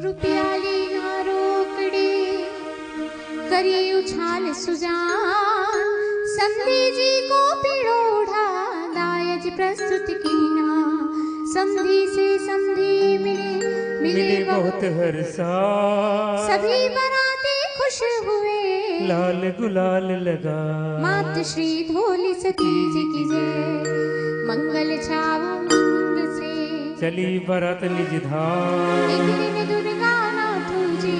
रुपयाली ना रोकड़ी करी उछाल सुजान समधी जी को पिड़ोढ़ा दायज प्रस्तुत कीना समधी से समधी मिले बहुत हर्षा सभी बराती खुश हुए लाल गुलाल लगा मात श्री धोली सती जी की जय मंगल छाव मंग से चली बरत निज धाम एक दिन दुर्गा नाथ जी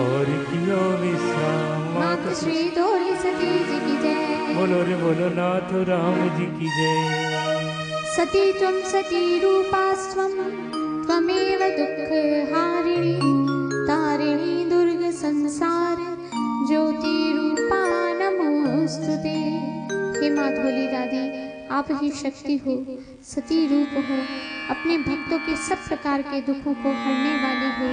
और कियो विश्राम मात श्री धोली सती जी की जय बोलो रे बोलो नाथ राम जी की जय सती रूपास्त्वं त्वमेव दुख हारिणी तारिणी दुर्ग संसार ज्योति रूपा नमोस्तुते। हे माँ धोली दादी आप ही शक्ति हो, सती रूप हो, अपने भक्तों के सब प्रकार के दुखों को हरने वाली हो,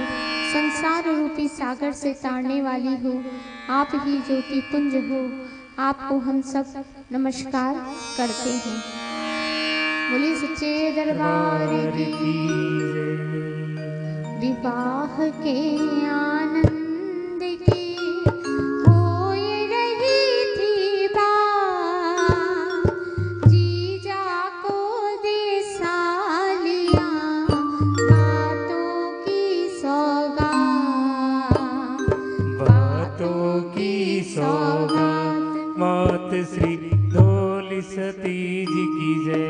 संसार रूपी सागर से तारने वाली हो, आप ही ज्योति पुंज हो। आपको हम सब नमस्कार करते हैं। बोले सच्चे दरबार की विवाह के आनंद की होए रही थी बात जीजा को दे सालियां बातों की सौगात मात श्री धोली सती जी की जय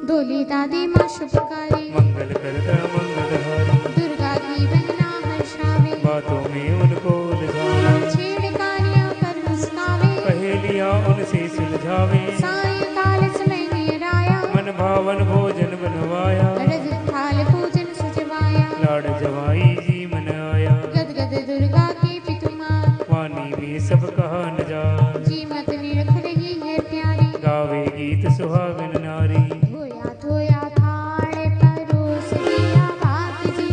धोली दादी माँ शुभकारी मंगल करता मंगलहारी दुर्गा की वंदना हर्षावे बातों में उनको उलझावे छेड़खानियां कर मुस्कावे पहेलियां उनसे सुलझावे सायंकाल समय नियर आया मन भावन भोजन बनवाया रज थाल पूजन सजवाया लाड़ जवाई जी मन आया गदगद दुर्गा के पितुमार वाणी में सब कहा न जा जी मत निरख रही है प्यारी गावे गीत सुहागन नारी धोया धोया थाल परोस दिया बात जी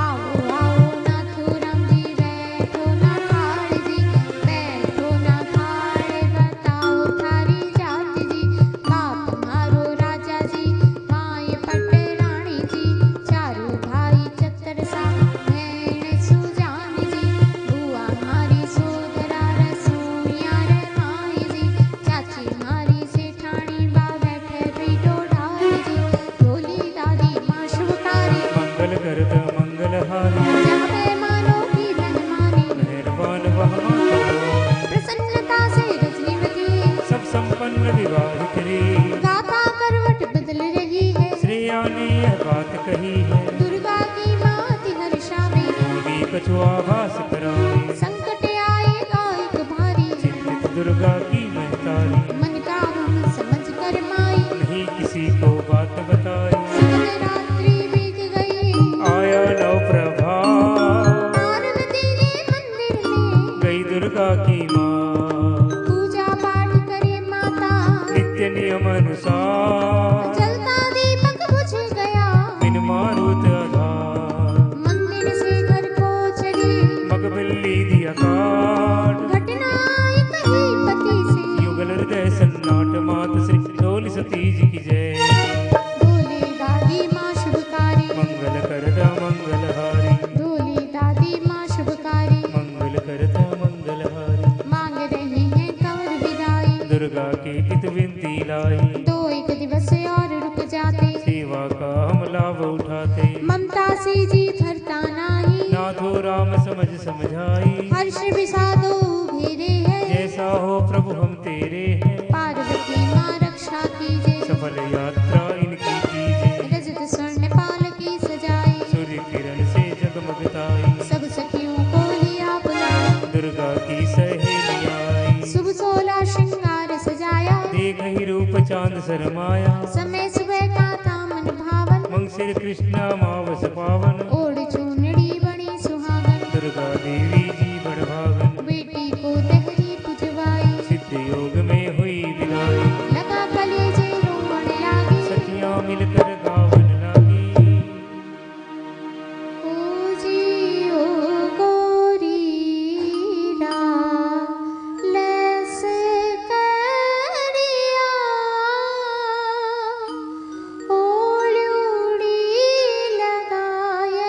आओ आओ नाथुराम जी बैठो ना थाल जी बैठो ना थाल बताओ थारी जात जी बाप मारो राजा जी माए पट रानी जी चारू भाई चतर सा बहन सुजान जी बुआ मारी सोदरा रसोइया रे माई जी चाची मारी सेठानी बा बैठे पीटो डाल जी धोली दादी माँ शुभकारी मंगल करता मंगलहारी जावे मानो की धन मानी मेहरबान वह माता प्रसन्नता से रजनीवती सब संपन्न विवाह करे गाथा करवट बदल रही है श्रेया ने यह बात कही है दुर्गा की माति हर्षावे मोदी कछुआ भास करावे संकट आएगा एक भारी चिंतित दुर्गा की महतारी मन का हम समझ कर माई नहीं किसी को बात बताई सकल रात्रि बीत गई आया नव प्रभा पार्वती ने मंदिर में गई दुर्गा की माँ पूजा पाठ करे माता नित्य नियम अनुसार जलता दीपक बुझ गया बिन मारुत आधार मंदिर से घर को चली मग बिल्ली दिया काट घटना एक ही पति से युगल हृदय सन्नाट मात श्री धोली सती जी की जय धोली दादी माँ शुभकारी मंगल करता मंगलहारी धोली दादी माँ शुभकारी मंगल करता मंगलहारी मांग रहे हैं कंवर विदाई दुर्गा की हित विनती लाई दो एक दिवस और रुक जाते सेवा का हम लाभ उठाते ममता से जी धरता नाही नाथो राम समझ समझाई हर्ष विषादो घेरे है जैसा हो प्रभु हम तेरे हैं पार्वती माँ रक्षा कीजिए सफल यात्रा इनकी कीजिए रजत स्वर्ण पाल की सजाई सूर्य किरण से जगमगताई सब सखियों को लिया बुलाया दुर्गा की सहेलियां आई शुभ सोला श्रृंगार सजाया देख ही रूप चांद शरमाया समय सुबह का था मन भावन मंगसिर कृष्णा मावस पावन ओढ़ चूनड़ी बड़ी सुहागन दुर्गा देवी जी बड़भागन बेटी को दहरी पुजवाई सिद्ध योग में हुई विदाई लगा कलेजे रोवन लागी सखियां मिलकर गावन लागी ओ जी ओ गोरी लस करिया ओड़ी लगाया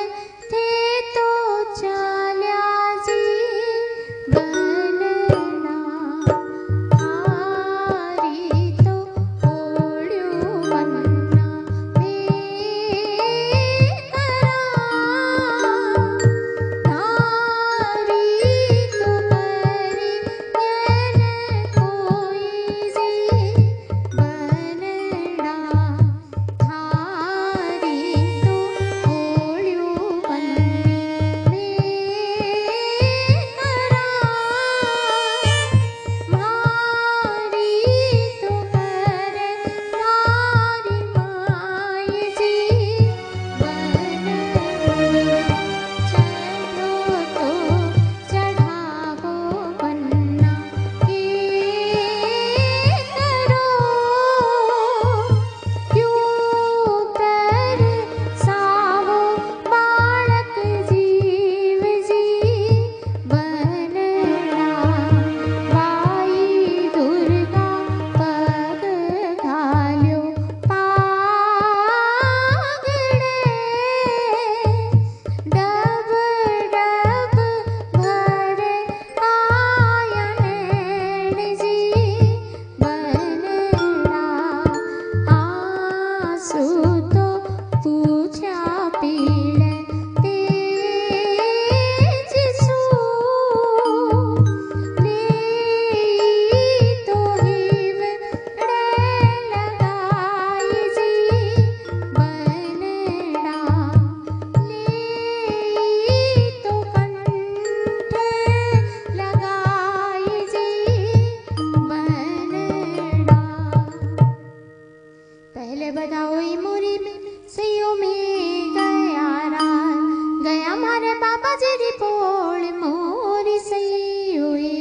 बाबा जी री पोल मोरी सही हुए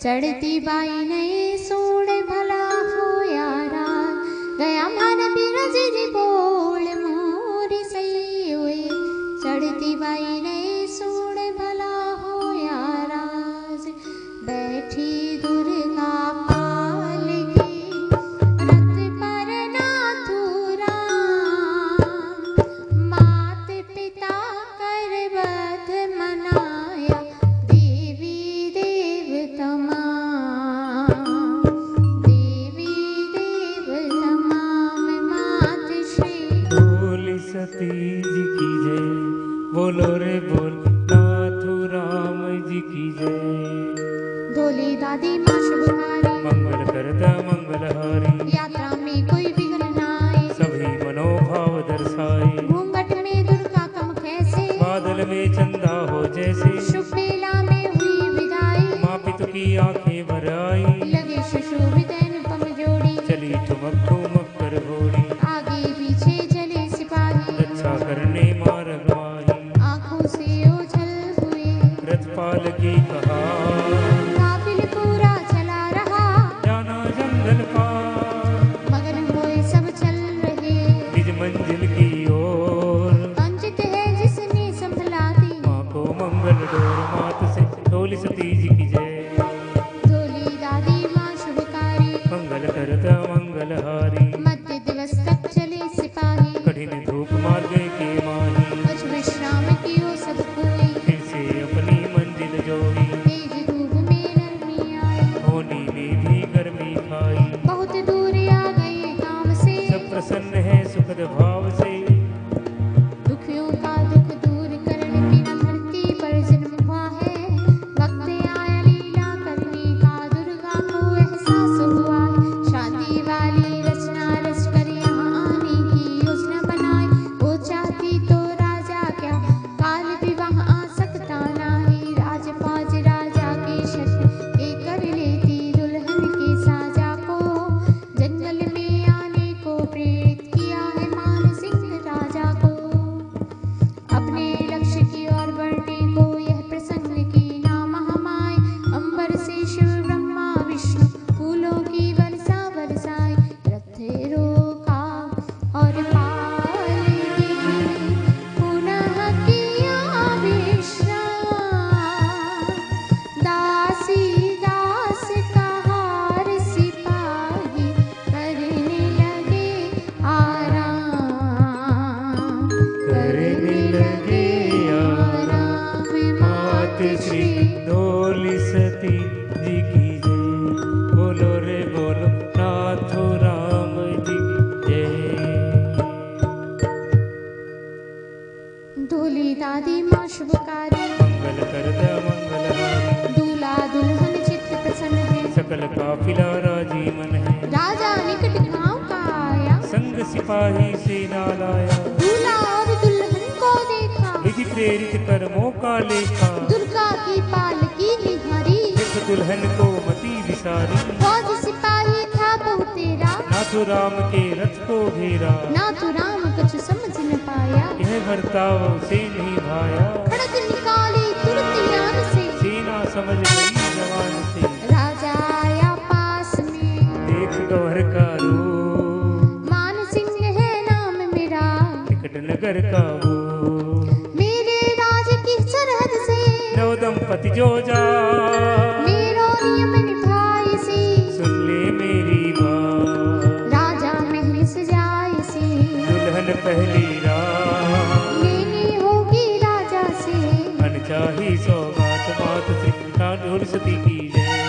चढ़ती बाई नहीं सोने भला हो यारा गया मान बीरज री पोल मोरी सही हुए चढ़ती बाई नहीं सोने भला हो यारा बैठी दुर्गा पाल की रथ पर नाथुरा मात पिता कर वध मनाया देवी देव तमाम मात श्री बोली सती जी की जय बोलो रे बोल नाथू राम जी की जय धोली दादी माँ शुभकारी मंगल करता मंगलहारी यात्रा में कोई विघ्न न आए सभी मनोभाव दर्शाए घूंघट में दुर्गा कम कैसे बादल में चंदा हो जैसे शुभ बेला में हुई विदाई माँ पितु की आंखें भर आई लगे सुशोभित अनुपम जोड़ी चली ठुमक ठुमक कर घोड़ी आगे पीछे चले सिपाही रक्षा करने मार्ग माही आंखों से ओझल हुए रथपाल की कहा काफिल पूरा चला रहा जाना जंगल पार मगन हुए सब चल रहे निज मंजिल की ओर वंचित है जिसने संभला दी माँ को मंगल डोर मात से ढोली सती जी की जय धोली दादी माँ शुभकारी मंगल करता मंगलहारी मध्य दिवस तक चले सिपाही कठिन धूप मार्ग के माही कुछ विश्राम कियो सब कोई फिर से अपनी मंजिल जोड़ी तेज धूप में नरमी आई होनी में भी गर्मी खाई बहुत दूर आ गए गांव से सब प्रसन्न है सुखद भाव से दुखियों का दुख दूर करने बिना धरती पर जन्म हुआ है वक्त आया लीला करने का दुर्गा को एहसास हुआ है शादी वाली रचना रच कर यहाँ आने की योजना बनाई वो चाहती तो राजा क्या काल विवाह आ सकता नहीं राजपाज राजा के शर्त ये कर लेती दुल्हन के साजा को जंगल में आने को प्रेरित किया है मान सिंह राजा को अपने लक्ष्य की ओर बढ़ने को यह प्रसन्न की ना महामाय अंबर से शिव ब्रह्मा विष्णु फूलों की वर्षा बरसाई रथ रोका और पाल की पुनः किया विश्राम दासी दास का हार सिपाही करने लगे आराम करने लगे आराम मात श्री ढोली सती जी की जय बोलो रे बोलो नाथो राम जी की जय धोली दादी माँ शुभकारी मंगल करता मंगलहारी दूल्हा दुल्हन चित्त प्रसन्न है सकल काफिला राजी मन है राजा निकट गांव का आया संग सिपाही सेना लाया दूल्हा और दुल्हन को देखा विधि प्रेरित कर्मों का लेखा दुर्गा की पालकी निहारी सिख दुल्हन को मति विसारी फौज सिपाही था बहुतेरा नाथु राम के रथ को घेरा ना तो राम कुछ समझ न पाया यह बर्ताव से नहीं भाया खड़ग निकाली तुरंत यान से सेना समझ गई जवान से राजा आया पास में देख गौर का रूप मान सिंह है नाम मेरा निकट नगर का वो मेरे राज की सरहद से नव दंपति जो जा मेरो नियम निभाए से सुन ले मेरी बात राजा महल सजाए से दुल्हन पहली रात लेनी होगी राजा से अनचाही सौगात मात श्री ढोल सती की जय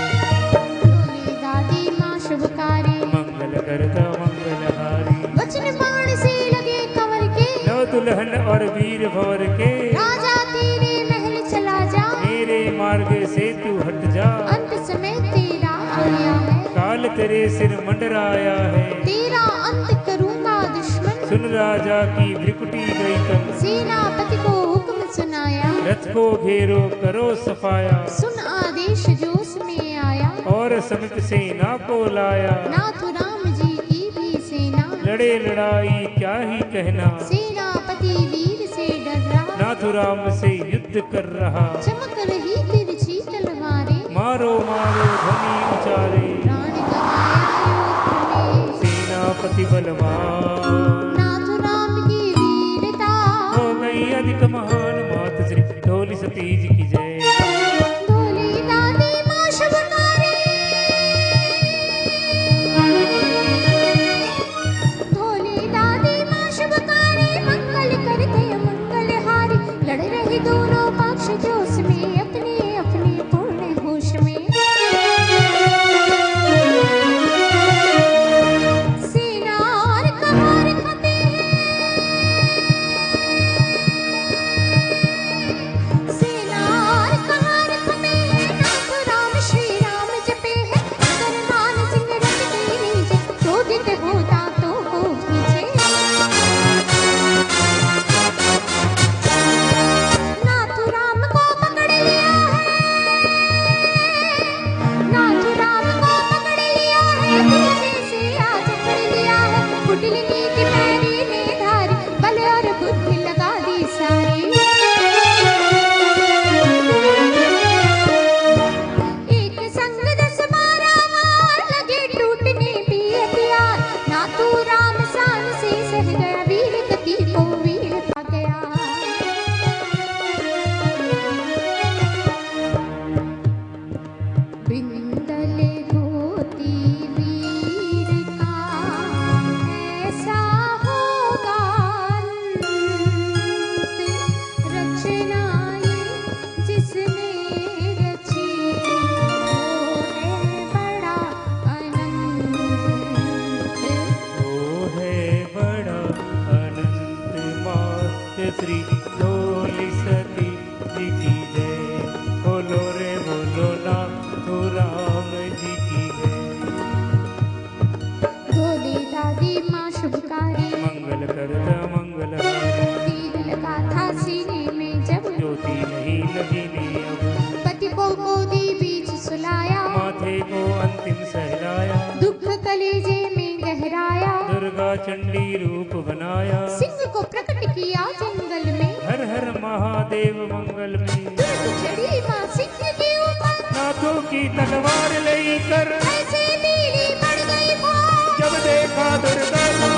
धोली दादी माँ शुभकारी मंगल करता मंगलहारी वचन बाण से लगे कंवर के नव दुल्हन और वीर भवर के राजा तेरे महल चला जा मेरे मार्ग से तू हट जा अंत समय तेरा आया है काल तेरे सिर मंडराया है तेरा अंत करूंगा दुश्मन सुन राजा की भ्रिकुटी गई तम सेनापति को हुक्म सुनाया रथ को घेरो करो सफाया सुन आदेश जोश में आया और समित सेना को लाया नाथ राम जी की भी सेना लड़े लड़ाई क्या ही कहना सेनापति वीर से डर रहा नाथुराम से युद्ध कर रहा। चमक रही तिरछी तलवारें, मारो मारो ध्वनि उचारे, प्राण गवाया युद्ध में। सेनापति बलवान, नाथुराम की वीरता, हो गई अधिक महान। मात श्री ढोली सती जी की जय। ढोली दादी माँ शुभकारी, ढोली दादी माँ शुभकारी, मंगल करते मंगलहारी। लड़ रहे दोनों पक्ष जोश में, अपने अपने पूर्ण होश में। सेना और कहार खपे हैं, सेना और कहार खपे हैं। नाथुराम श्री राम जपे हैं, करमान सिंह रचते नीचे। क्रोधित होता तो हो पीछे, नाथुराम को पकड़ लिया है, नाथुराम को पकड़ लिया है। पीछे से आ जकड़ लिया है, कुटिल नीति पैरी ने धारी। बल और बुद्धि लगा दी सारी, एक संग 10-12 वार लगे टूटने भी हथियार। नाथुराम शान से सह गया, वीर गति को वीर पा गया। बिंदल गोती वीर का ऐसा होगा अंत, रचना ये जिसने रची वो है बड़ा अनंत। वो है बड़ा अनंत। मात श्री ढोली सती जी की जय। बोलो रे बोलो नाथुराम जी की जय। ढोली दादी माँ शुभकारी, मंगल करता मंगलहारी, तीर लगा था सीने में जब। ज्योति नहीं लगी ने अब, पति को गोदी बीच सुलाया, माथे को अंतिम सहलाया। दुख कलेजे में गहराया। दुर्गा चंडी रूप बनाया, सिंह को प्रकट किया जंगल में। हर हर महादेव मंगल में। दुर्ग चढ़ी माँ सिंह के ऊपर, नाथों की तलवार लेकर ऐसे पीली पड़ गई फौज। जब देखा दुर्गा माँ,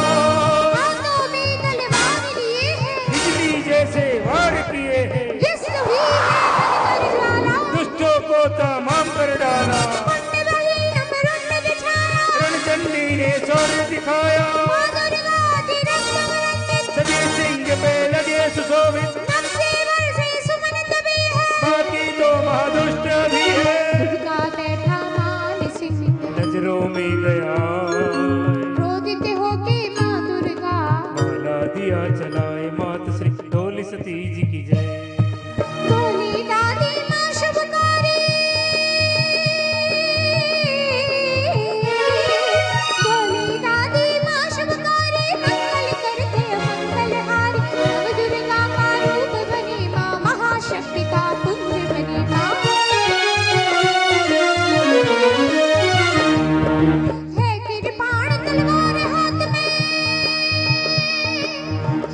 हाथों में तलवार लिए है, बिजली जैसे वार किए हैं। व्यस्त हुई है बनकर ज्वाला। दुष्टों को तमाम कर डाला, मुंड बही अमरुद बिछाया। रणचंडी ने शौर्य दिखाया। माँ दुर्गा थी रक्त सभी सिंह पे लगे सुशोभित, नब्बे वर्षे सुमन तभी है। बाकी तो महादुष्ट भी है। दुर्गा बैठा मान सिंह, नजरों में गया क्रोधित होके माँ दुर्गा। माला दिया चलाए। मात श्री ढोली सती जी की जय। ढोली दादी माँ शुभकारी, ढोली दादी माँ शुभकारी, मंगल करते मंगलहारी। नव दुर्गा का रूप बनी माँ, महाशक्ति का पुंज बनी माँ। है कृपाण तलवार हाथ में,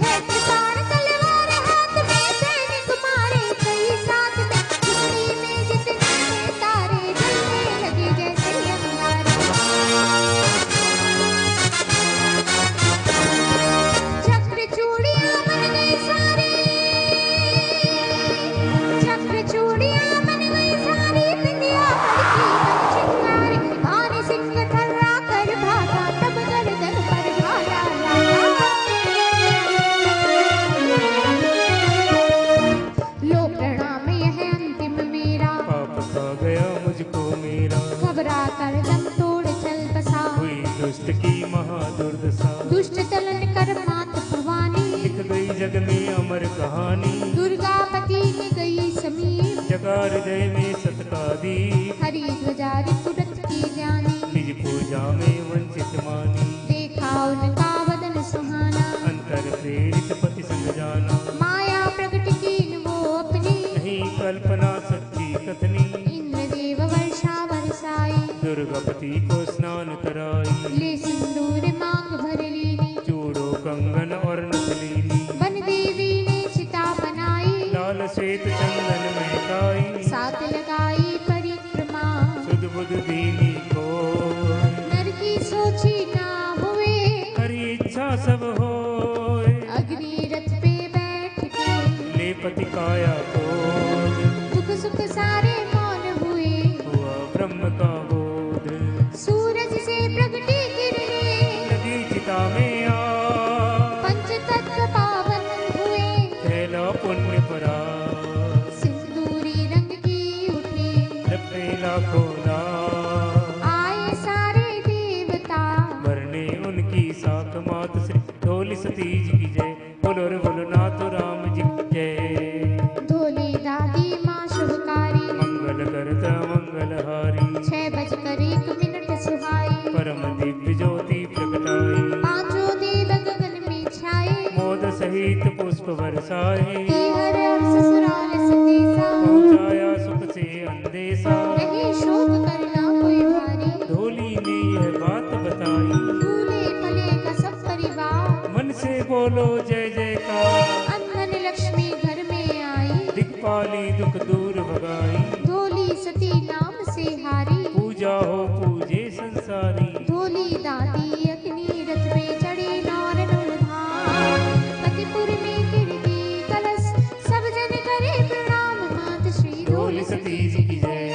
है कृपाण तलवार हाथ में। सैनिक मारे कई साथ में, टुकड़ी में जितने थे तारे, जलने लगे जैसे अंगारे। चक्र चूड़ियां बन गई सारी, चक्र चूड़ियां बन गई सारी। बिंदिया कड़की बन चिंगारी, भारी सिंह थर्रा कर भागा, तब गर्दन पर भाला लागा। लो प्रणाम यह अंतिम मेरा, पाप खा गया मुझको मेरा। घबरा कर दम तोड़ चल बसा। हुई दुष्ट की महादुर्दशा, दुष्ट चलन कर मात भवानी। लिख गई जग में अमर कहानी। दुर्गापति ने गई समीप, जगा हृदय में सतका दीप। हरी ध्वजारी तुरंत की जानी। निज पूजा में वंचित मानी, देखा उनका वदन सुहाना। अंतर प्रेरित पति संग जाना। माया प्रकट कीन वो अपनी, नहीं कल्पना सच्ची कथनी। इंद्रदेव वर्षा बरसाई। दुर्गापति को स्नान कराई। ले सिंदूर मांग भर लीनी, चूड़ो कंगन और नथलीनी। वन देवी ने चिता बनाई। श्वेत चंदन महकाई, साथ लगाई परिक्रमा, सुध बुध दीनी को, नर की सोची ना हुए, हरि इच्छा सब होए, अग्नि रथ पे बैठ के, ले पति काया को, दुख सुख सारे मौन हुए, हुआ ब्रह्म का बोध, सूरज से प्रगटी किरणें, नदी चिता में आ, पंच तत्व पावन हुए, फैला पुण्य परा, सिंदूरी रंग की उठी, लपे लाखों ना, आए सारे देवता, वरने उनकी साख मात श्री ढोली सतीज की जय, बोलो रे बोलो नाथ राम जी की जय। ढोली दादी माँ शुभकारी, मंगल करता मंगलहारी, 6:01 सुहाई, परम दिव्य ज्योति प्रगटाई, पांचों देव गगन में छाए, मोद सहित पुष्प बरसाए, की हर और ससुराल संदेशा, पहुँचाया सुख से अंदेशा, नहीं शोक करना कोई भारी, ढोली ने यह बात बताई, फूले फले का सब परिवार, मन से बोलो जय जयकार, अंधन लक्ष्मी घर में आई, दिक्पाली दुख दूर भगाई, ढोली सती नाम से हारी, पूजा हो पूजे संसारी, ढोली दादी अग्नि रथ पे चढ़े नौर नूरधार, पतिपुर में गिरती कलश, सब जन करे प्रणाम मात श्री ढोली सतीज की जय।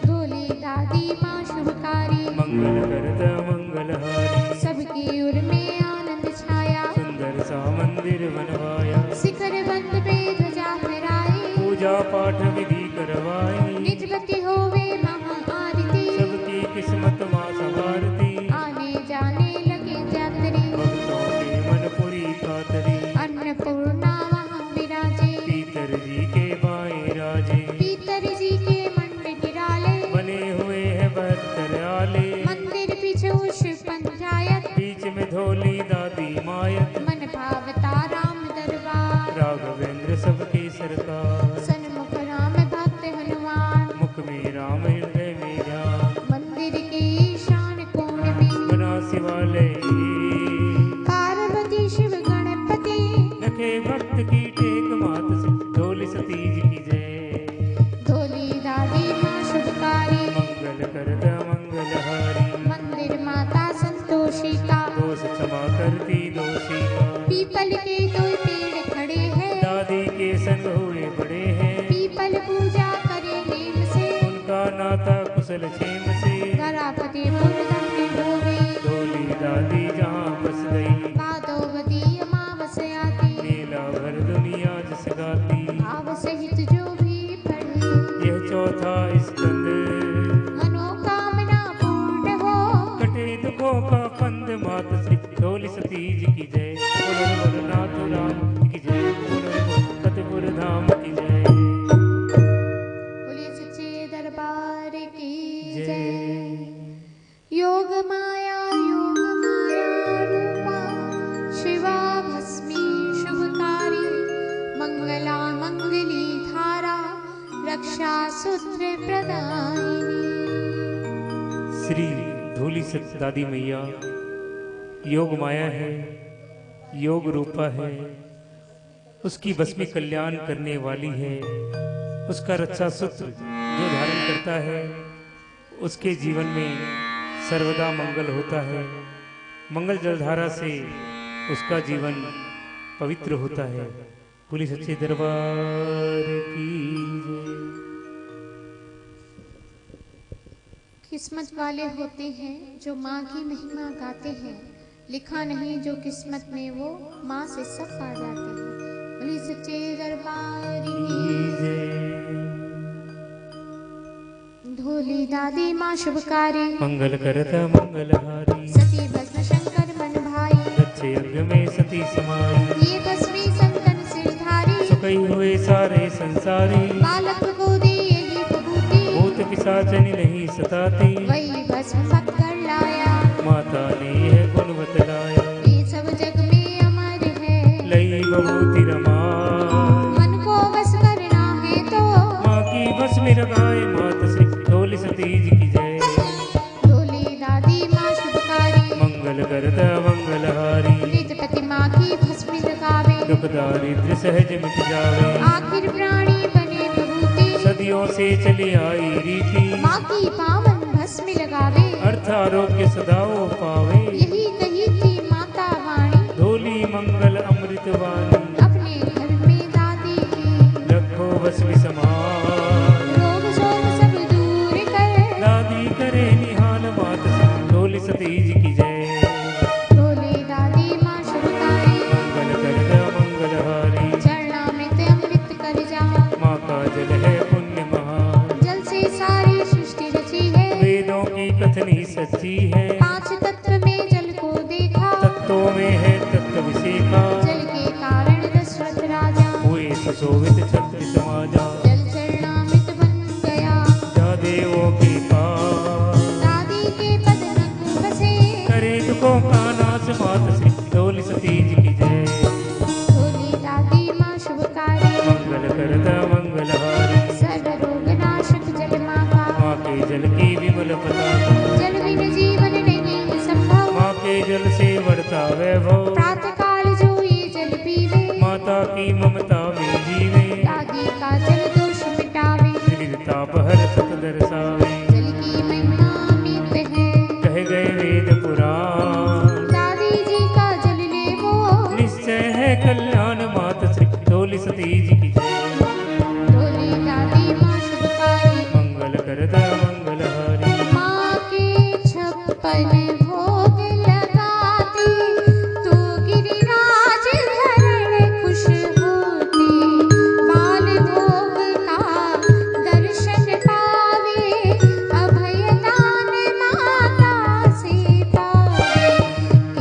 ढोली दादी माँ शुभकारी, मंगल करता मंगलहारी, सबकी उर में आनंद छाया, सुंदर सा मंदिर बनवाया, शिखर बंद पे ध्वजा फहराई, पूजा पाठ विधि करवाई, निजपति होवे महाआरती, सबकी किस्मत माँ संवारती, आने जाने लगे यात्री, भक्तों के मन पुरी खातरी, अन्नपूर्णा वहाँ विराजे, पीतर जी के बाएं राजे, पीतर जी के मंड निराले, बने हुए हैं बहत्तर आले, मंदिर पीछे शिव पंचायत, बीच में ढोली दादी मायत, मन भावता राम दरबार, राघवेंद्र सबके सरकार, सन्मुख राम भक्त हनुमान, मुख में राम हृदय में ध्यान, मंदिर के ईशान कोण में, बना शिवालय पार्वती शिव गणपति, रखे भक्त की टेक मात से ढोली सतीज की जय। ढोली दादी माँ शुभकारी, मंगल करता मंगलहारी, मंदिर माता संतोषी का, दोष क्षमा करती दोषी का, पीपल के दो पेड़ खड़े हैं, दादी के संग हुए बड़े हैं, पीपल पूजा करे नेम से, उनका नाता कुशल क्षेम से, धरापति धन्य हो गई, ढोली दादी जहाँ बस गई, भादोवती अमावस आती, मेला भर दुनिया जस गाती, भाव सहित जो भी पढ़े, यह चौथा स्कंद, मनोकामना पूर्ण हो, कटे दुखों का फंद मात श्री ढोली सतीज की जय, बोलो बोलो नाथ राम की जय, बोलो फतेहपुर धाम की जय। बोलिए सच्चे दरबार की जय। जय योग माया रूपा, शिवा भस्मी शुभकारी, मंगला मंगली धारा, रक्षा सूत्र प्रदायिनी। श्री ढोली सत दादी मैया योग माया है, योग रूपा है, उसकी बस में कल्याण करने वाली है, उसका रक्षा सूत्र जो धारण करता है उसके जीवन में सर्वदा मंगल होता है, मंगल जलधारा से उसका जीवन पवित्र होता है। बोली सच्चे दरबार की जय। किस्मत वाले होते हैं जो माँ की महिमा गाते हैं, लिखा नहीं जो किस्मत में वो माँ से सब पा जाते हैं। बोली सच्चे दरबार की जय। ढोली दादी माँ शुभकारी, मंगल करता मंगलहारी, सती भस्म शंकर मन भाई, सच्चे यज्ञ में सती समाई, ये भस्मी संतन सिरधारी, सुखई हुए सारे संसारी, बालक को दी यही विभूति, भूत पिशाचन नहीं सताती, वही भस्म भक्त कर लाया, माता ने यह गुण बतलाया, ये सब जग में अमर है, लई बभूति रमा, मन को बस करना है तो, माँ की बस में लगाए मात श्री ढोली सतीज की जय। ढोली दादी माँ शुभकारी, मंगल करता मंगलहारी, निज पति माँ की भस्मी लगावे, दुख दारिद्र सहज मिट जावे, आखिर प्राणी से चली आई रीति, माँ की पावन भस्म लगावे, अर्थ आरोग्य सदा वो पावे। यही कही थी माता वाणी, ढोली मंगल अमृत वाणी, अपने घर में दादी की, रखो बस विसमान, रोग शोक सब दूर कर, दादी करे निहाल मात से, ढोली सतीज की जय। ढोले दादी माँ शुभकारी, मंगल कर मंगलहारी, चरणामृत अमृत कर जा, माँ का जल है पुण्य महान, जल से सारी सृष्टि रची है, वेदों की कथनी सच्ची है, 5 तत्व में जल को देखा, तत्वों में है तत्व विषेका, जल के कारण दशरथ राजा, हुए सुशोभित छत्र समाजा, जल चरणामृत बन गया, जा देवों के पास, दादी के पद रंग बसे, करे दुखों का नाश मात श्री, ढोली सतीज की जय। ढोली दादी माँ शुभकारी, मंगल करता मंगलहारी, सर्व रोग नाशक जल माता, माँ के जल की विमल पताका, जल बिन जीवन नहीं संभव, माँ के जल से बढ़ता वैभव, प्रातः काल जो ये जल पीवे, माता की ममता में जीवे, दादी का जल दोष मिटावे, दृढ़ता पहर सत दर्शावे, जल की महिमा अमित है, कह गए वेद पुराण, दादी जी का जल लेवो, निश्चय है कल्याण मात श्री, ढोली सतीज की जय। ढोली दादी माँ शुभकारी, मंगल करता मंगलहारी, माँ के 56 भोग लगाती, तू गिरिराज धरण खुश होती, बाल भोग का दर्शन पावे, अभय दान माता से पावे,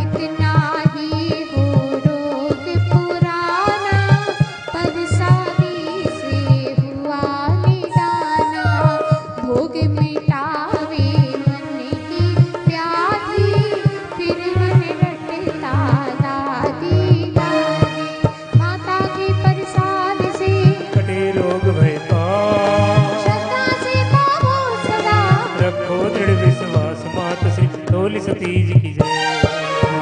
कितना ही हो रोग पुराना, पर शादी से हुआ निदाना, भोग मिटावे मन की व्याधि, फिर मन रटता दादी दादी, माता के प्रसाद से कटे रोग भय पास, श्रद्धा से पावो सदा, रखो दृढ़ विश्वास मात श्री, ढोली सतीज की जय।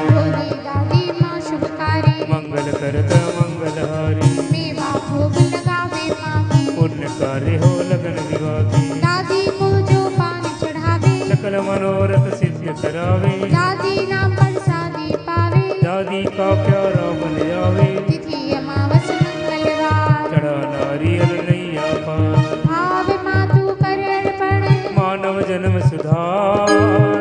ढोली दादी माँ शुभकारी, मंगल करता मंगलहारी, मेवा भोग लगावे माँ की, पुण्य कार्य हो लगन विवाह की, दादी को जो पान चढ़ावे, सकल मनोरथ सिद्ध करावे, दादी नाम प्रसादी पावे, दादी का प्यारा बन जावे, तिथि अमावस मंगलवार, चढ़ा नारियल नैया पार, भाव मातु कर अर्पण, मानव जन्म सुधार,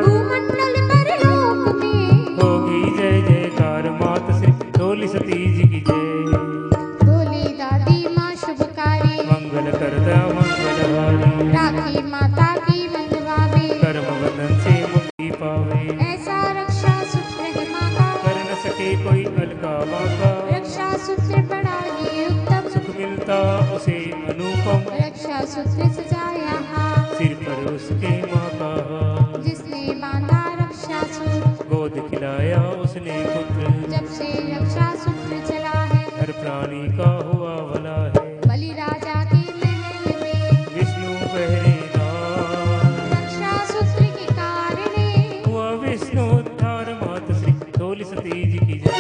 भूमंडल पर लोक में, होगी जय जयकार मात श्री, ढोली सतीज की जय। ढोली दादी माँ शुभकारी, मंगल करता मंगलहारी, राखी माता की बंधवावे, कर्म बंधन से मुक्ति पावे, ऐसा रक्षा सूत्र है माता, कर न सके कोई अलका बाका, रक्षा सूत्र बड़ा ही उत्तम, सुख मिलता उसे अनुपम, रक्षा सूत्र सजाया हाथ, सिर पर उसके माँ का हाथ, जिसने बांधा रक्षा सूत्र, गोद खिलाया उसने पुत्र, जब से रक्षा सूत्र चला है, हर प्राणी का हुआ भला है, बलि राजा के महल में, विष्णु पहरेदार, रक्षा सूत्र के कारण हुआ विष्णु उद्धार मात श्री, ढोली सतीज की जय।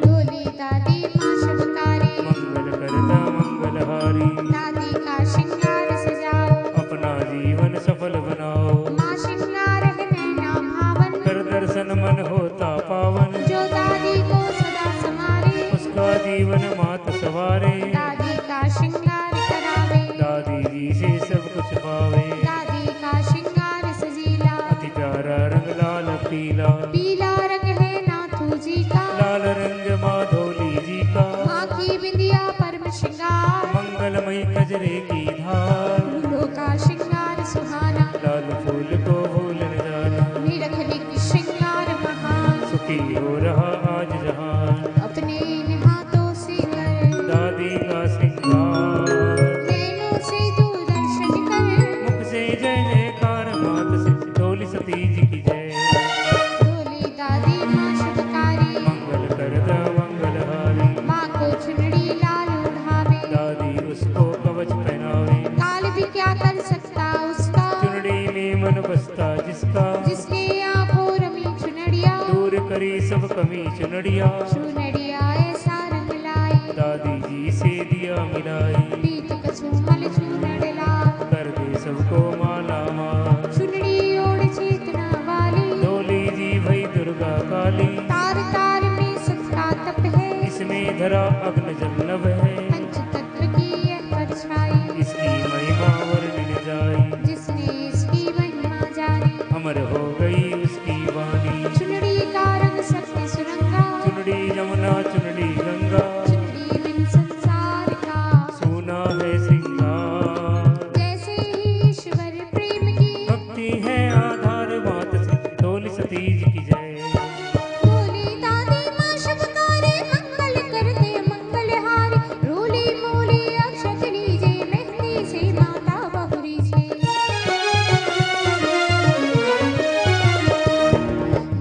ढोली दादी माँ शुभकारी, मंगल करता मंगलहारी, दादी का श्रृंगार सजाओ, अपना जीवन सफल बनाओ, माँ श्रृंगार है नैना भावन, कर दर्शन मन होता पावन, जो दादी को सदा संवारे, उसका जीवन मात सवारे, दादी का श्रृंगार करावे, दादी जी से सब कुछ पावे, दादी का श्रृंगार सजीला, अति प्यारा रंग लाल पीला, पीला रंग है नाथू जी का, लाल रंग माँ ढोली जी का, माँ की बिंदिया परम श्रृंगार, मंगलमयी कजरे की धार, फूलों का श्रृंगार सुहाना, लाल फूल को भूल न जाना, निरख निक श्रृंगार महान, सुखी हो रहा आज जहान, अपने इन हाथों से कर, दादी का श्रृंगार, नैनों से दूरदर्शन कर, मुख से जय जयकार मात श्री, ढोली सतीज की जय। ढोली दादी माँ शुभकारी, मंगल करता मंगलहारी, माँ को चुनड़ी लाल उढ़ावे, दादी उसको कवच पहनावे, काल भी क्या कर सकता उसका, चुनड़ी में मन बसता जिसका, जिसके आंखों रमी चुनड़िया, दूर करी सब कमी चुनड़िया, चुनड़िया ऐसा रंग लाई, दादी जी से दिया मिलाई, पीत कसुमल चूनड़ लाल, सबको माला माल। चुनरी ओढ़ चेतना वाली, डोली जी भई दुर्गा काली, तार तार में सबका तप है, इसमें धरा अग्न जन्नव है, पंच तत्व की है परछाई, इसकी महिमा वर्णन जाई, जिसने इसकी महिमा जानी, अमर हो गई उसकी वाणी। चुनरी का रंग सत्य सुरंगा, चुनरी यमुना चुनरी गंगा, चुनरी बिन संसार का, सुना है श्रृंगार। जैसे ही ईश्वर प्रेम की, भक्ति है आधार मात से, डोली सतीज की जय। बोली दादी माँ शुभकारे, मंगल करते मंगलहारी, रोली मोली अक्षत लीजे, मेहंदी से माता बहुरी छे।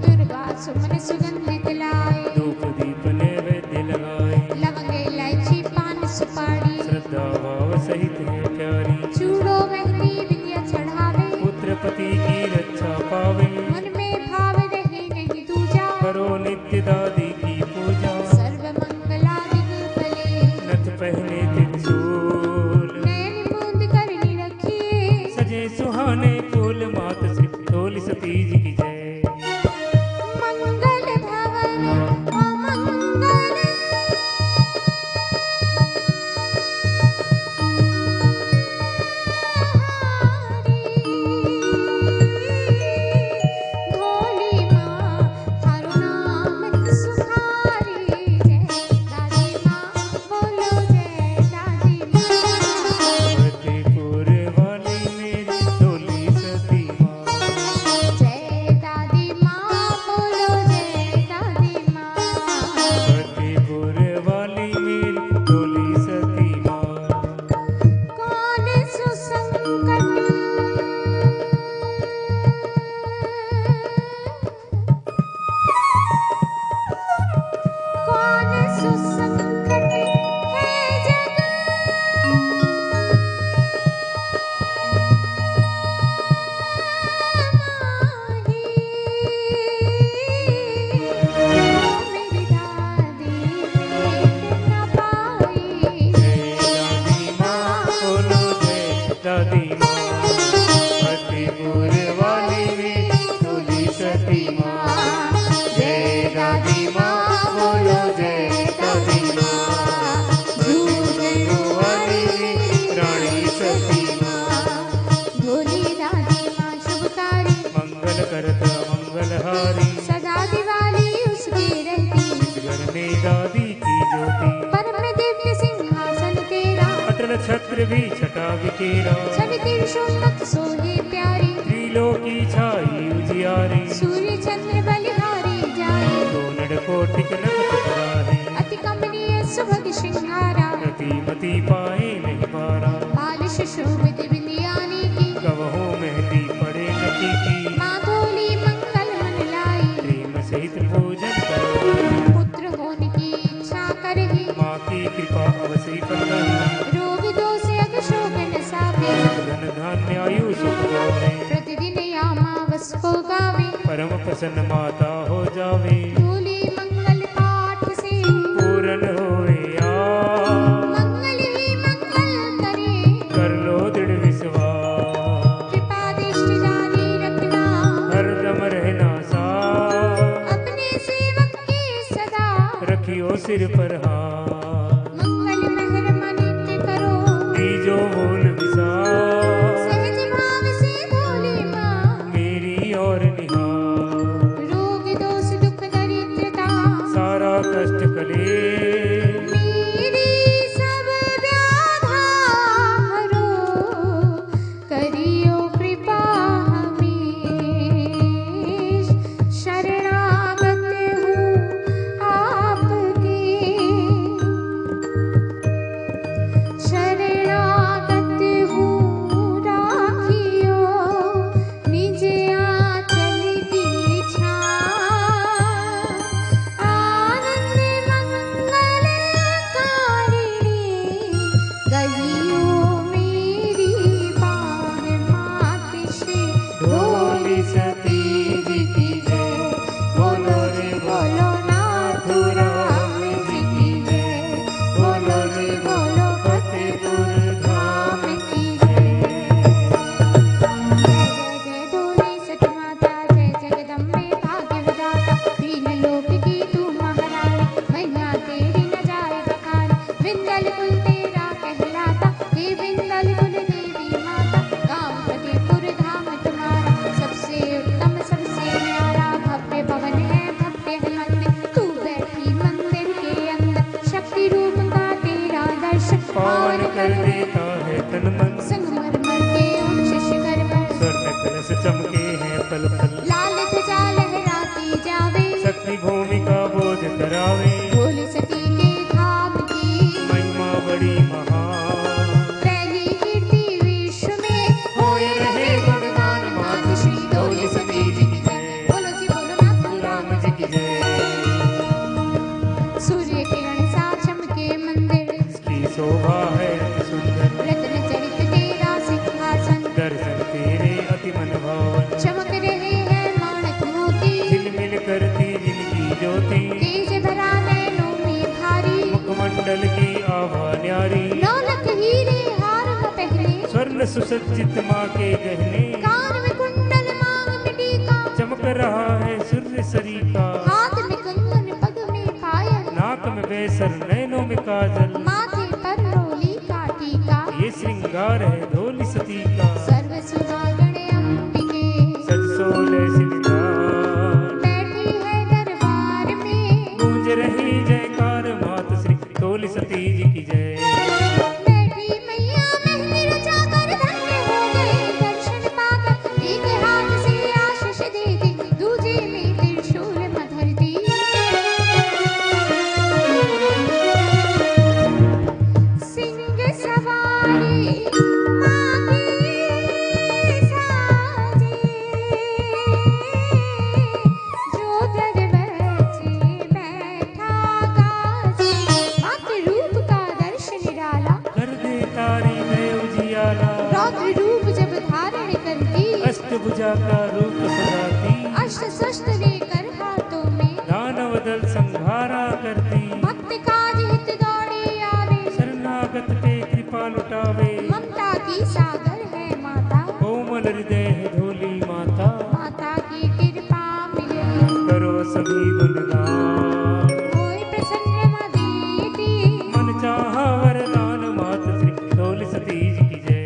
दुर्गा सुमन सुगंधित लाए, धूप दीप नैवेद्य लगाए, लवंग इलायची पान सुपारी, श्रद्धा भाव सहित है प्यारी, चूड़ो मेहंदी विद्या चढ़ावे, पुत्र पति की रक्षा पावे, मन में भाव रहे नहीं दूजा, करो नित्य दादी की पूजा। सर्व मंगलादि भले, नथ पहने त्रिशूल, नैन मूंद कर निरखिए, सजे सुहाने फूल मात श्री डोली सतीज की जय। मंगल भवन अमंगल, भोली माँ थारो नाम सुखारी, जय दादी माँ बोलो जय दादी माँ, फतेहपुर वाली मेरी डोली सती माँ, जय दादी माँ बोलो जय दादी माँ, फतेहपुर वाली मेरी डोली सती माँ। कौन सुसंकट कौन सुसंकट है जग माही, मेरी दादी पेट न पाई, दादी माँ बोलो जय दादी माँ, फतेहपुर वाली मेरी डोली सती माँ, जय दादी माँ बोलो जय दादी माँ, झूठू वाली मेरी रानी सती माँ, भोली दादी माँ शुभकारी, मंगल करता मंगलहारी, सदा दिवाली उसकी रहती, इस घर में दादी की ज्योति, परम दिव्य सिंहासन तेरा, अटल छत्र भी छटा बिखेरा, छवि त्रिशूलमत सोहे प्यारी, त्रिलोकी छाई उजियारी, सूर्य चंद्र बलिहारी जाए, सोनड़ कोटिक नख है, अति कमनीय सुभग श्रृंगारा, प्रतिमति पाए नहीं पारा, मालिश शोभित बिंदियानी की, कवहो मेहंदी पड़े नची की, माँ भोली मंगल मन लाई, प्रेम सहित पूजन करो, पुत्र होने की इच्छा करही, माँ की कृपा अवश्य करना, रोग दोष अग शोक न सावे, धन धान्य आयु सुख गावे, प्रतिदिन यामावस को गावे, परम प्रसन्न माता हो जावे, भोली मंगल पाठ से, पूरन होवे आ, मंगल ही मंगल करे, कर लो दृढ़ विश्वास, कृपा दृष्टि जारी रखना, हरदम रहना सा, अपने सेवक की सदा, रखियो सिर पर हाथ, मंगल मेहर मनित करो, दीजो बोल विसार, सहज भाव से भोली माँ, मेरी और निहार, रोग दोष स्वर्ण सुसज्जित माँ के गहने, कान में कुंडल मांग में टीका, चमक रहा है सूर्य सरीका, हाथ में कंगन पग में पायल, नाक में बेसर नैनों में काजल, माथे पर रोली का टीका, ये श्रृंगार है ढोली सती का। सर्व सुहागण अंबिके सज सोले सिंगार, बैठी है दरबार में, गूंज रही जयकार मात श्री ढोली सती जी की जय। बैठी मैया मेहंदी रचाकर धन्य हो गए दर्शन पाकर, एक हाथ से आशीष दे दी, दूजे में त्रिशूल मधर दी। सिंह सवारी माँ के साजे, जो दर बचे बैठा गाजे, मातृ रूप का दर्शन निराला, कर दे तारी में उजियाला, रौद्र रूप जब धारण करती, अष्टभुजा का रूप सजाती, अष्ट शस्त्र लेकर हाथों में, दानव दल संहारा करती, भक्त काज हित दौड़े आवे, शरणागत पे कृपा लुटावे, ममता की सागर है माता, कोमल हृदय है ढोली माता। माता की कृपा मिले करो सभी गुणगान, कोई प्रसन्न माँ देती, मन चाहा वरदान मात श्री ढोली सती जी की जय।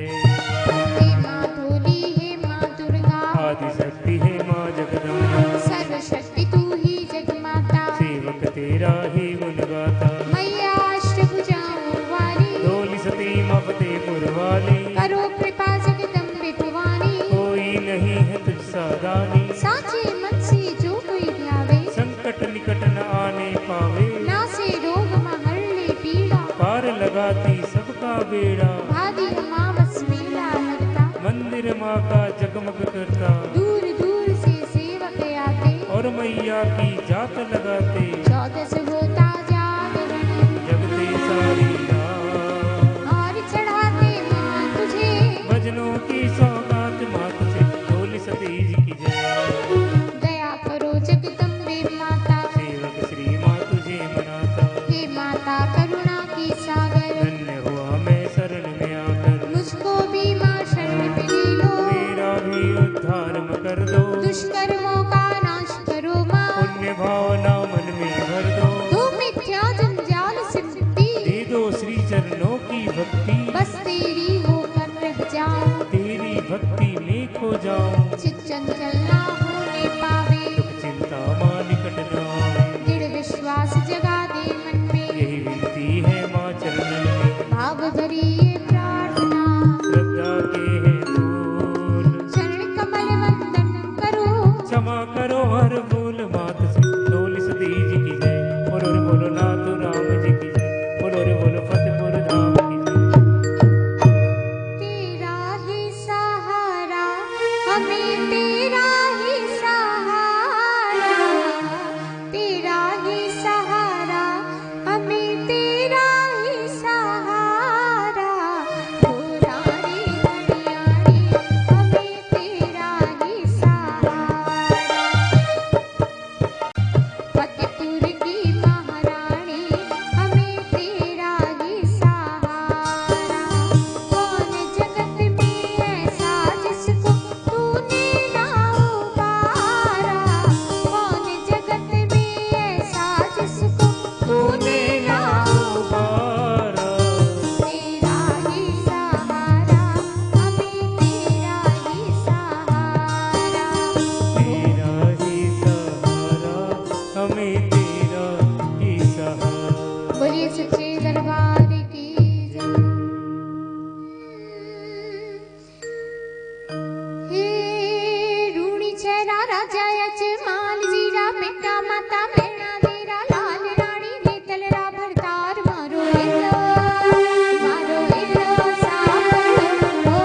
हे माँ धोली हे माँ दुर्गा, आदि शक्ति है माँ जगदम्बा, सर्वशक्ति तू ही जगमाता, सेवक तेरा ही गुण गाता, मैया अष्टभुजाओं वाली, ढोली सती माँ फतेहपुर वाली, करो कृपा जगदम्बे भवानी, कोई नहीं है तुझ सा दानी, साचे मन से जो कोई ध्यावे, संकट निकट न आने पावे, नासे रोग महर ले पीड़ा, पार लगाती सबका बेड़ा, भादी अमावस मेला लगता, मंदिर माँ का जगमग करता, दूर दूर से सेवक आते, और मैया की जात लगाते, चौदस होता जागरण, जगते सारी रात, और चढ़ाते माँ तुझे, भजनों की सौगात मात से ढोली सती जी की जय। दया करो जगदम्बे माता, सेवक श्री माँ तुझे मनाता, हे माता करुणा की सागर, धन्य हुआ मैं शरण में आकर, मुझको भी माँ शरण में ले लो, मेरा भी उद्धार म कर दो, दुष्कर्मों का नाश करो माँ, पुण्य भावना मन में भर दो, तू मिथ्या जंजाल से मुक्ति, दे दो श्री चरणों की भक्ति, बस तेरी होकर रह जाऊं, तेरी भक्ति में खो जाऊं, चित चंचल ना होने पावे, दुख चिंता माँ निकट न आवे, दृढ़ विश्वास जगा दे मन में, यही विनती है माँ चरणन में, भाव भरी ये प्रार्थना, श्रद्धा के है फूल, चरण कमल वंदन करो, क्षमा करो हर भूल मात से ढोली सती जी की जय। बोलो रे बोलो नाथ राम जी की जय, बोलो रे बोलो फतेहपुर धाम की जय। तेरा ही सहारा हमें, तेरा ही सहारा, तेरा ही सहारा हमें, तेरा ही सहारा, पुरानी घड़ियानी हमें तेरा ही सहारा, फतेहपुर की महारानी हमें तेरा ही सहारा, कौन जगत में ऐसा जिसको तूने ना उबारा, कौन जगत में ऐसा जिसको तूने ना उबारा, तेरा ही सहारा हमें तेरा ही सहारा, तेरा ही सहारा हमें तेरा ही सहारा। बोलिए सच्चे दरबार की जय। हे रूणी चेहरा राजा यजमाल जीरा बेटा माता मैना तेरा लाल रानी नेतलरा भरतार, मारो हिलो सामरो,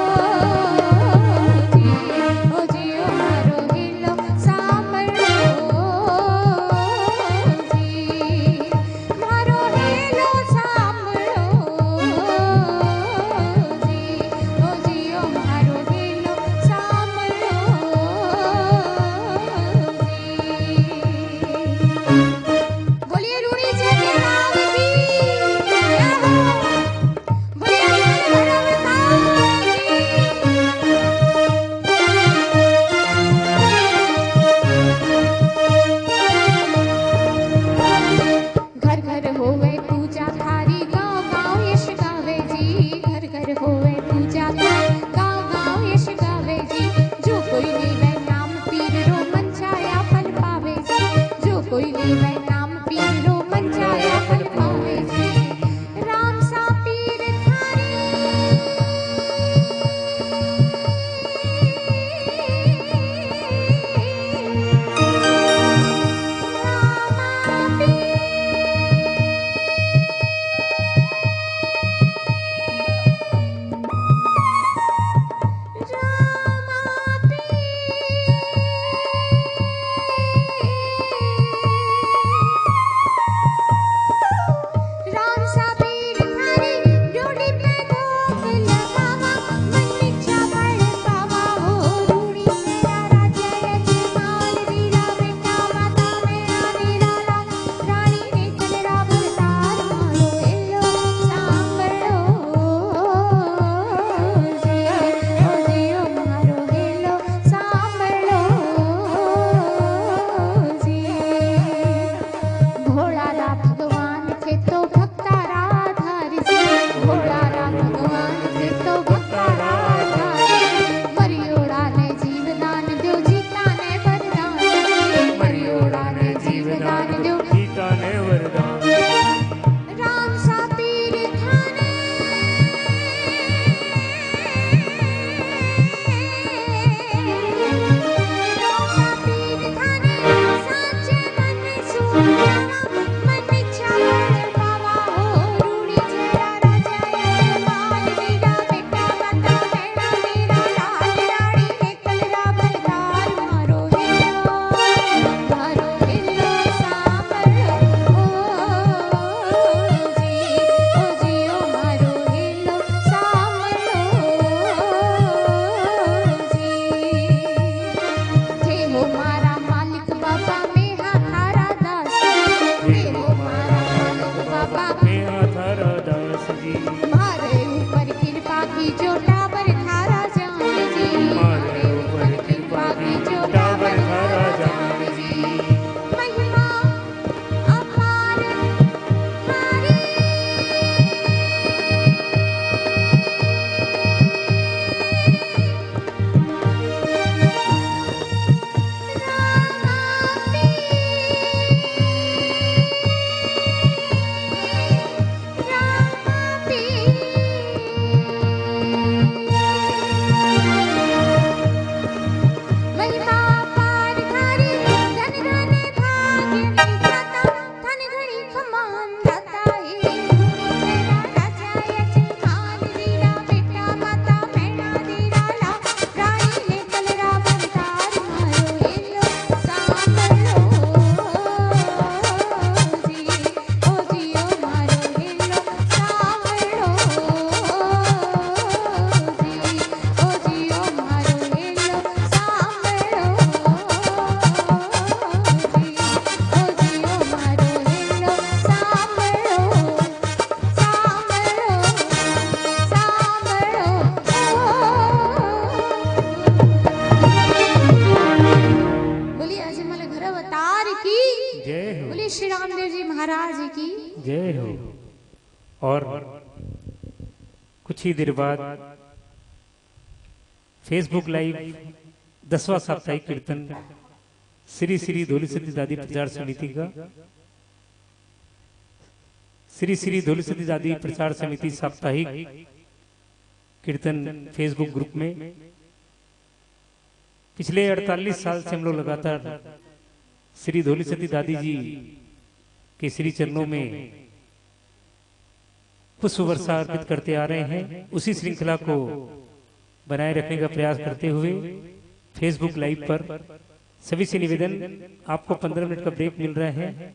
ओ जी ओ मारो हिलो सामरो जी, मारो हिलो सामरो जी, ओ जी ओ मारो हिलो सामरो की जो टावर धारा जान जी, मारे ऊपर कृपा की जो टावर धारा जान जी। महिमा अपार थारी, महिमा पार थारी, धन धन भाग्य विधाता, धन घड़ी खमान दाता हे। चेहरा राजा यजमान रीरा, बेटा माता मैना दीरा ला, रानी ने कलरा बरतार मारो हेलो सांभळो जी, ओ जियो मारो हेलो सांभळो जी, ओ जियो मारो हेलो सांभळो जी, ओ जियो मारो हेलो सांभळो बोलिए अजमल घर अवतार की जय हो, बोलिए श्री रामदेव जी महाराज की जय हो। और कुछ ही देर बाद फेसबुक लाइव 10वां साप्ताहिक कीर्तन श्री श्री धोली सती दादी प्रचार समिति का, श्री श्री धोली सती दादी प्रचार समिति साप्ताहिक कीर्तन फेसबुक ग्रुप में पिछले 48 साल से हम लोग लगातार श्री धोली सती दादी जी के श्री चरणों में पुष्प वर्षा अर्पित करते आ रहे हैं। उसी श्रृंखला को बनाए रखने का प्रयास करते हुए फेसबुक लाइव पर सभी से निवेदन, आपको 15 मिनट का ब्रेक मिल रहा है,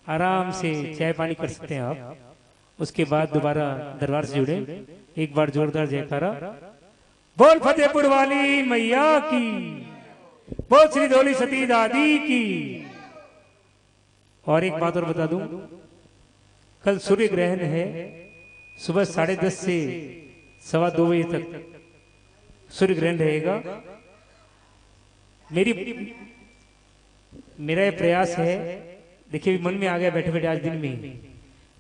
आराम से चाय पानी कर सकते हैं आप। उसके बाद दोबारा दरबार से जुड़े। एक बार जोरदार जयकारा, बोल फतेहपुर वाली मैया की, बोल श्री धोली सती दादी की। और एक बात और बता दूं, कल सूर्य ग्रहण है, सुबह 10:30 से 2:15 बजे तक सूर्य ग्रहण रहेगा। मेरा ये प्रयास है, देखिए मन में आ गया बैठे बैठे आज दिन में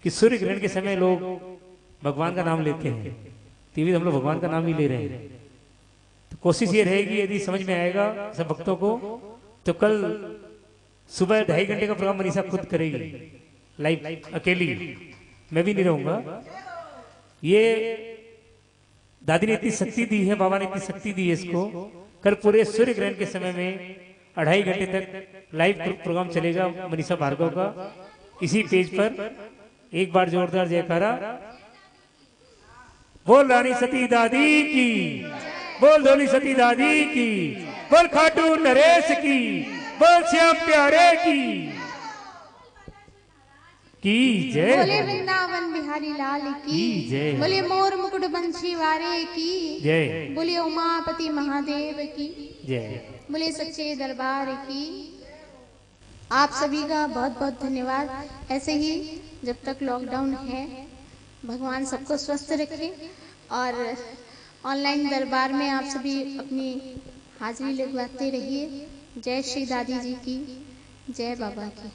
कि सूर्य ग्रहण के समय लोग भगवान का नाम लेते हैं, तो भी हम लोग भगवान का नाम ही ले रहे हैं। तो कोशिश ये रहेगी, यदि समझ में आएगा सब भक्तों को, तो कल सुबह 2.5 घंटे का प्रोग्राम मनीषा खुद करेगी लाइव, अकेली, मैं भी नहीं रहूंगा। ये दादी ने इतनी शक्ति दी है, बाबा ने इतनी शक्ति दी है इसको। कल पूरे सूर्य ग्रहण के समय में 2.5 घंटे तक लाइव प्रोग्राम चलेगा मनीषा भार्गव का, इसी पेज पर। एक बार जोरदार जयकारा, बोल रानी सती दादी की, बोल धोली सती दादी की, बोल खाटू नरेश की, बोल श्याम प्यारे की जय, बोले वृंदावन बिहारी लाल की जय, बोले मोर मुकुट बंशी वारे की जय, बोले उमापति महादेव की जय, बोले सच्चे दरबार की। आप सभी का बहुत बहुत धन्यवाद। ऐसे ही जब तक लॉकडाउन है, भगवान सबको स्वस्थ रखे और ऑनलाइन दरबार में आप सभी अपनी हाजिरी लगवाते रहिए। जय श्री दादी जी की, जय बाबा की।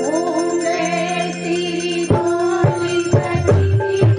ओम जय श्री धोली सती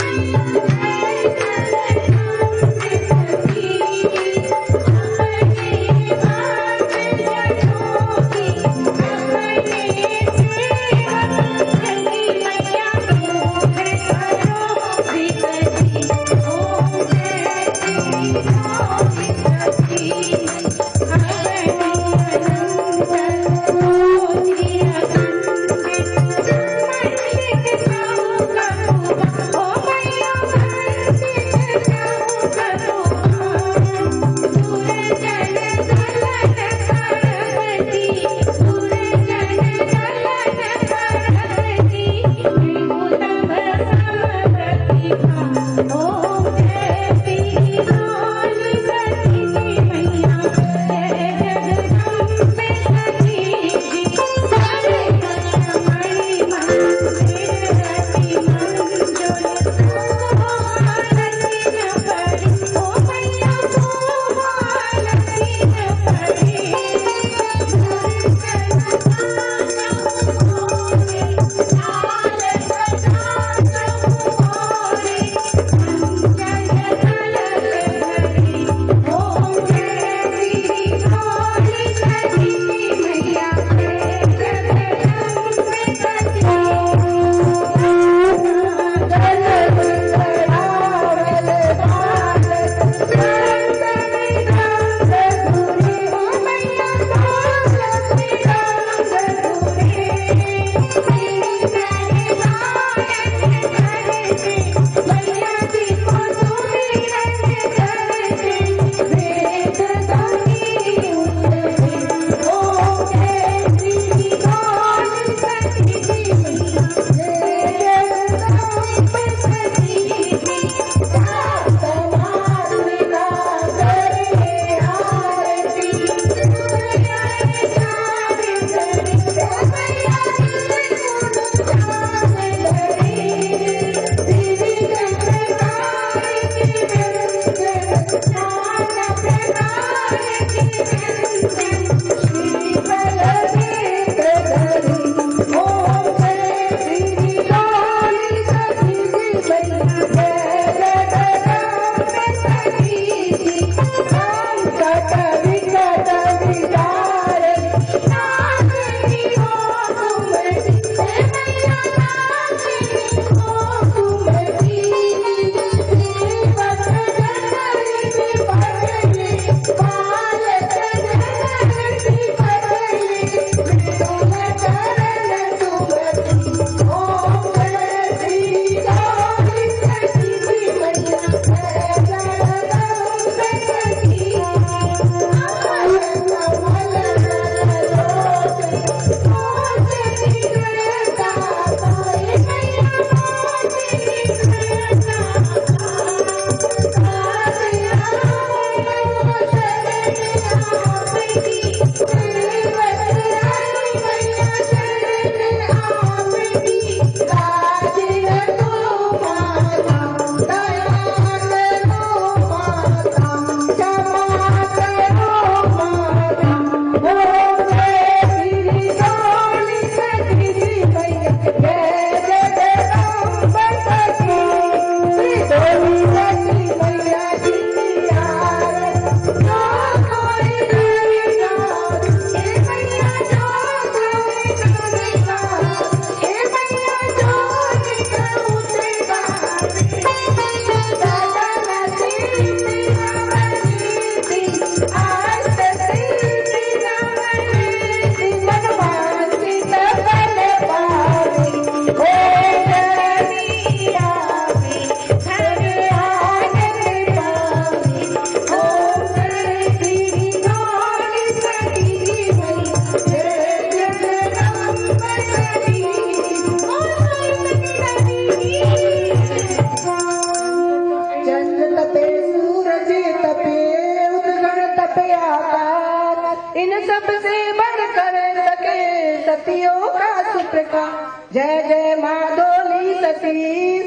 से बढ़कर सके सतियों का सुप्रकाश। जय जय माधोली सती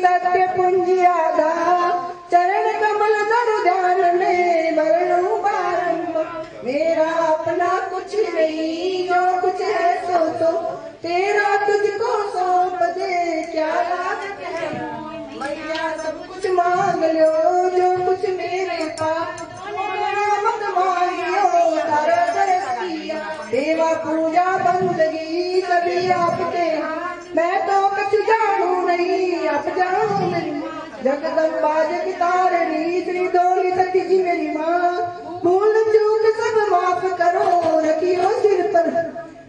सत्य पुंजियादा चरण कमल धर ध्यान में वरणों बारंबार। मेरा अपना कुछ नहीं जो कुछ है सो तो तेरा तुझको सौंप दे क्या लागत है। मैया सब कुछ मांग लो जो कुछ मेरे पास मत मांगियो तारा दरस किया। सेवा पूजा बंदगी सभी आपके हाथ। मैं तो कुछ जानू नहीं आप जानो नहीं। जगदम्बा जगतारिणी श्री डोली सती जी मेरी माँ। भूल चूक सब माफ करो रखियो सिर पर।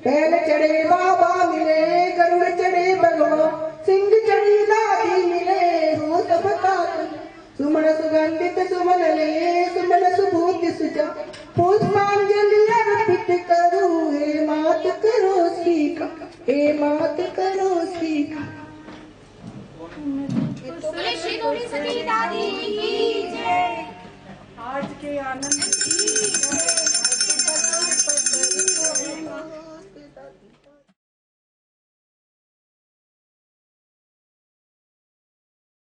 पहले चढ़े बाबा मिले गरुड़ चढ़े भगवान सिंह चढ़ी दादी मिले हो सबका सुमन सुगंधित सुमन ले सुमन सुभूत सुजा पुष्पांजलि अर्पित करूं। हे मात करो सीखा हे मात करो सीखा। श्री डोली सती दादी की जय। आज के आनंद की जय।